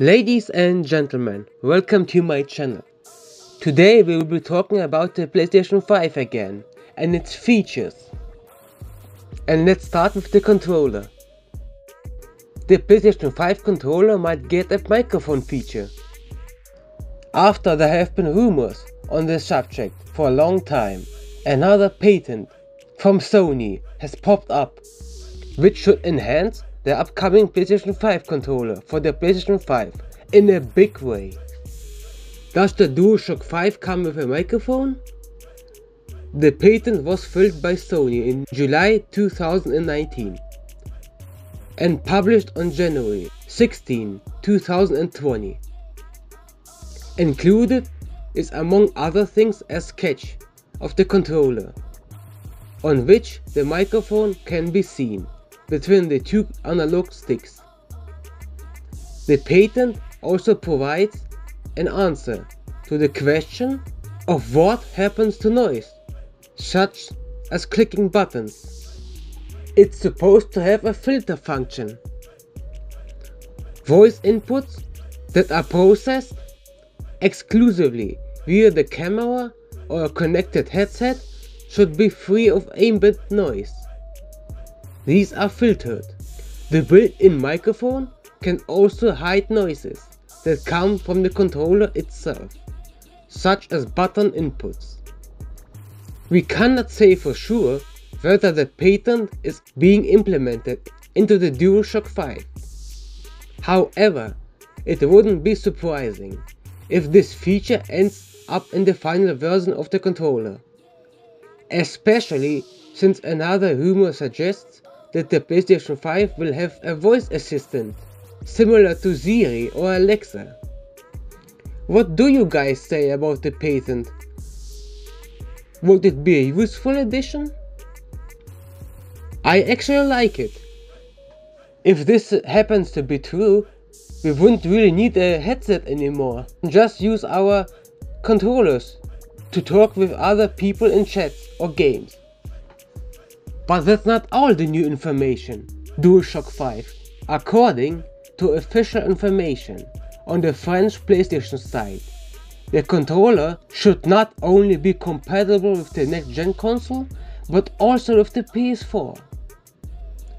Ladies and gentlemen, welcome to my channel. Today we will be talking about the PlayStation 5 again and its features. And let's start with the controller. The PlayStation 5 controller might get a microphone feature. After there have been rumors on this subject for a long time, another patent from Sony has popped up, which should enhance the upcoming PlayStation 5 controller for the PlayStation 5 in a big way. Does the DualShock 5 come with a microphone? The patent was filed by Sony in July 2019 and published on January 16, 2020. Included is, among other things, a sketch of the controller, on which the microphone can be seen between the two analog sticks. The patent also provides an answer to the question of what happens to noise, such as clicking buttons. It's supposed to have a filter function. Voice inputs that are processed exclusively via the camera or a connected headset should be free of ambient noise. These are filtered. The built-in microphone can also hide noises that come from the controller itself, such as button inputs. We cannot say for sure whether the patent is being implemented into the DualShock 5. However, it wouldn't be surprising if this feature ends up in the final version of the controller, especially since another rumor suggests that the PlayStation 5 will have a voice assistant similar to Siri or Alexa. What do you guys say about the patent? Would it be a useful addition? I actually like it. If this happens to be true, we wouldn't really need a headset anymore. Just use our controllers to talk with other people in chats or games. But that's not all the new information. DualShock 5, according to official information on the French PlayStation site, the controller should not only be compatible with the next-gen console, but also with the PS4.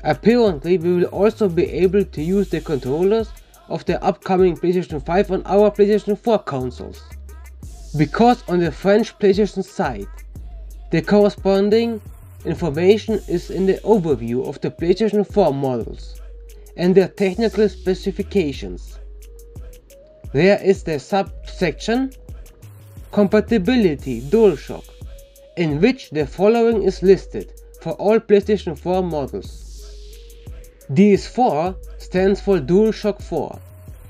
Apparently, we will also be able to use the controllers of the upcoming PlayStation 5 on our PlayStation 4 consoles, because on the French PlayStation site, the corresponding information is in the overview of the PlayStation 4 models and their technical specifications. There is the subsection Compatibility DualShock, in which the following is listed for all PlayStation 4 models. DS4 stands for DualShock 4,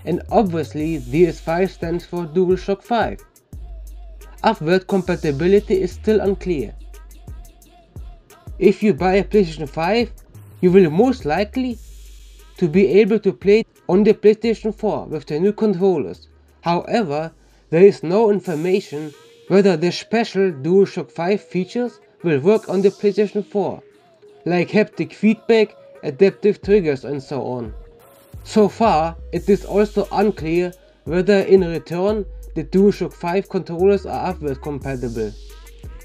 and obviously DS5 stands for DualShock 5. Upward compatibility is still unclear. If you buy a PlayStation 5, you will most likely to be able to play it on the PlayStation 4 with the new controllers. However, there is no information whether the special DualShock 5 features will work on the PlayStation 4, like haptic feedback, adaptive triggers and so on. So far, it is also unclear whether in return the DualShock 5 controllers are upward compatible,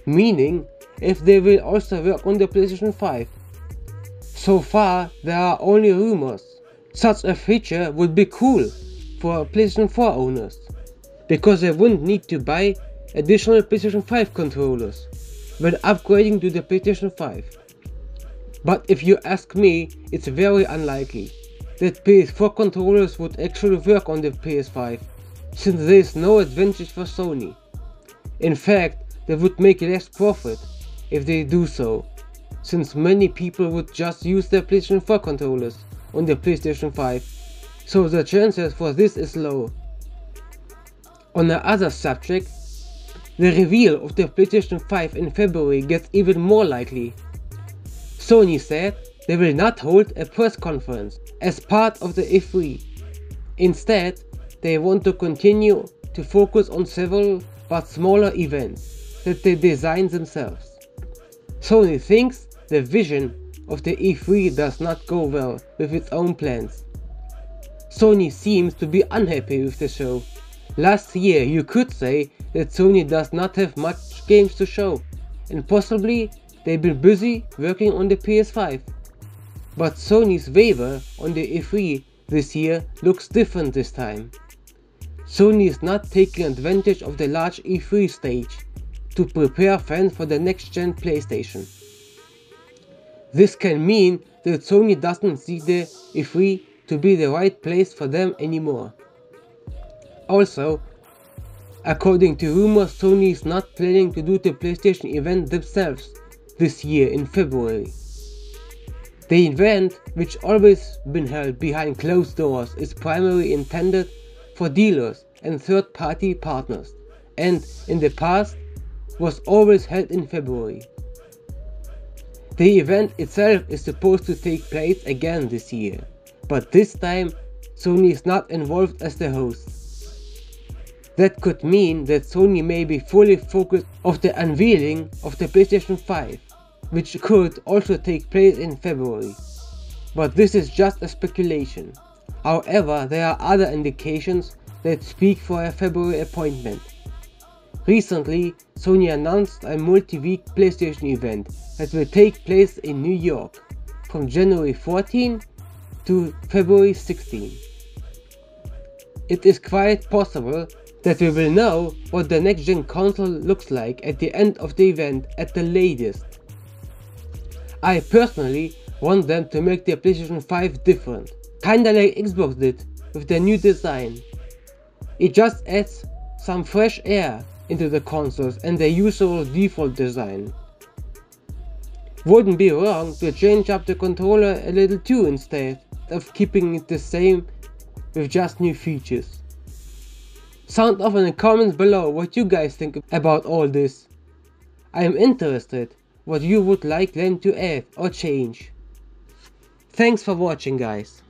meaning if they will also work on the PlayStation 5. So far, there are only rumors. Such a feature would be cool for PlayStation 4 owners, because they wouldn't need to buy additional PlayStation 5 controllers when upgrading to the PlayStation 5. But if you ask me, it's very unlikely that PS4 controllers would actually work on the PS5, since there is no advantage for Sony. In fact, they would make less profit if they do so, since many people would just use their PlayStation 4 controllers on the PlayStation 5, so the chances for this is low. On the other subject, the reveal of the PlayStation 5 in February gets even more likely. Sony said they will not hold a press conference as part of the E3. Instead, they want to continue to focus on several but smaller events that they design themselves. Sony thinks the vision of the E3 does not go well with its own plans. Sony seems to be unhappy with the show. Last year you could say that Sony does not have much games to show, and possibly they've been busy working on the PS5. But Sony's waiver on the E3 this year looks different this time. Sony is not taking advantage of the large E3 stage to prepare fans for the next gen PlayStation. This can mean that Sony doesn't see the E3 to be the right place for them anymore. Also, according to rumors, Sony is not planning to do the PlayStation event themselves this year in February. The event, which always been held behind closed doors, is primarily intended for dealers and third-party partners, and in the past was always held in February. The event itself is supposed to take place again this year, but this time Sony is not involved as the host. That could mean that Sony may be fully focused on the unveiling of the PlayStation 5, which could also take place in February. But this is just a speculation. However, there are other indications that speak for a February appointment. Recently, Sony announced a multi-week PlayStation event that will take place in New York from January 14 to February 16. It is quite possible that we will know what the next gen console looks like at the end of the event at the latest. I personally want them to make their PlayStation 5 different, kinda like Xbox did with their new design. It just adds some fresh air into the consoles and their usual default design. Wouldn't be wrong to change up the controller a little too instead of keeping it the same with just new features. Sound off in the comments below what you guys think about all this. I am interested what you would like them to add or change. Thanks for watching, guys.